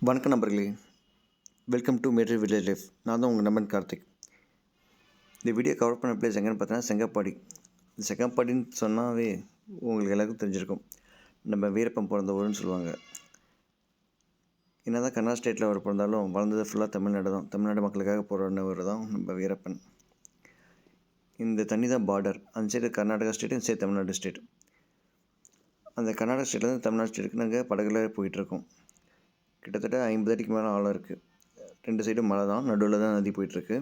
வணக்கம் நண்பர்களே, welcome to மேட்ரி village life. நான் தான் உங்கள் நண்பன் கார்த்திக். இந்த வீடியோ கவர் பண்ண பிளேஸ் எங்கேன்னு பார்த்தீங்கன்னா செங்கப்பாடி. இந்த செங்கப்பாடின்னு சொன்னாவே உங்களுக்கு எல்லாருக்கும் தெரிஞ்சிருக்கும். நம்ம வீரப்பன் பிறந்த ஊருன்னு சொல்லுவாங்க. என்ன தான் கர்நாடகா ஸ்டேட்டில் அவர் பிறந்தாலும் வளர்ந்தது ஃபுல்லாக தமிழ்நாடு தான். தமிழ்நாடு மக்களுக்காக போராடினவர் தான் நம்ம வீரப்பன். இந்த தண்ணி தான் பார்டர். அந்த சைடு கர்நாடகா ஸ்டேட்டு, இந்த சைடு தமிழ்நாடு ஸ்டேட். அந்த கர்நாடகா ஸ்டேட்லேருந்து தமிழ்நாடு ஸ்டேட்டுக்கு நாங்கள் படகுல போயிட்டுருக்கோம். கிட்டத்தட்ட 50 அடிக்கு மேலே ஆழம் இருக்குது. 2 சைடும் மலை தான், நடுவில் தான் நதி போயிட்டுருக்கு.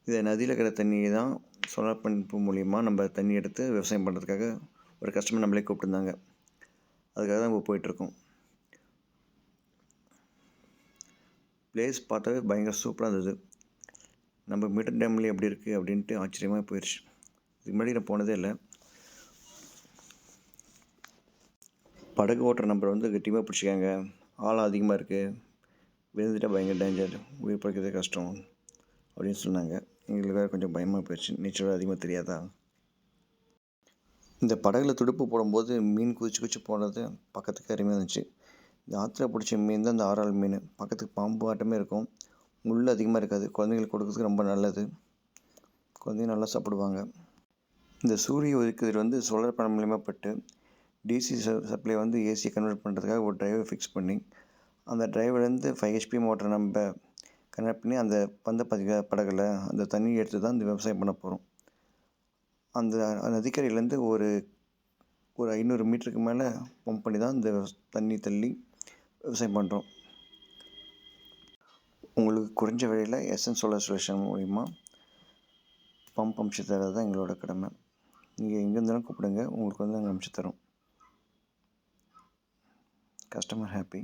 இந்த நதியில் இருக்கிற தண்ணியை தான் சோலார் பம்பு மூலிமா நம்ம தண்ணி எடுத்து விவசாயம் பண்ணுறதுக்காக ஒரு கஸ்டமர் நம்மளே கூப்பிட்டுருந்தாங்க. அதுக்காக தான் நம்ம போயிட்டுருக்கோம். பிளேஸ் பார்த்தாவே பயங்கர சூப்பராக இருந்தது. நம்ம மீட்டர் டேம்லேயே எப்படி இருக்குது அப்படின்ட்டு ஆச்சரியமாக போயிடுச்சு. இதுக்கு முன்னாடி நான் போனதே இல்லை. படகு ஓட்டுற நம்பர் வந்து கட்டியமாக பிடிச்சிக்காங்க. ஆழம் அதிகமாக இருக்குது, விழுந்துட்டால் பயங்கர டேஞ்சர், உயிர் பிழைக்கிறதே கஷ்டம் அப்படின்னு சொன்னாங்க. எங்களுக்கு வேறு கொஞ்சம் பயமாக போயிடுச்சு. நீச்சல் அதிகமாக தெரியாதா. இந்த படகுல துடுப்பு போடும்போது மீன் குதிச்சு போனது பக்கத்துக்கு அருமையாக இருந்துச்சு. இந்த ஆற்றுல பிடிச்ச மீன் தான் இந்த ஆறாள் மீன். பக்கத்துக்கு பாம்பு ஆட்டமே இருக்கும். முள் அதிகமாக இருக்காது. குழந்தைங்களுக்கு கொடுக்குறதுக்கு ரொம்ப நல்லது. குழந்தைங்க நல்லா சாப்பிடுவாங்க. இந்த சூரிய ஒளிக்கதிர் வந்து சோலார் பேனல் மூலிமா பட்டு டிசி சப்ளை வந்து ஏசியை கன்வெர்ட் பண்ணுறதுக்காக ஒரு டிரைவர் ஃபிக்ஸ் பண்ணி அந்த டிரைவர்லேருந்து 5 HP மோட்டரை நம்ம கனெக்ட் பண்ணி அந்த படகுல அந்த தண்ணியை எடுத்து தான் இந்த விவசாயம் பண்ண போகிறோம். அந்த நதிக்கரையிலேருந்து ஒரு 500 மீட்டருக்கு மேலே பம்ப் பண்ணி தான் இந்த தண்ணி தள்ளி விவசாயம் பண்ணுறோம். உங்களுக்கு குறைஞ்ச விலையில் எஸ்என் சோலார் சொல்யூஷன் மூலிமா பம்ப் அமுச்சு தரது தான் எங்களோட கடமை. நீங்கள் எங்கே இருந்தாலும் கூப்பிடுங்க, உங்களுக்கு வந்து நாங்கள் அமுச்சு தரோம். Customer happy.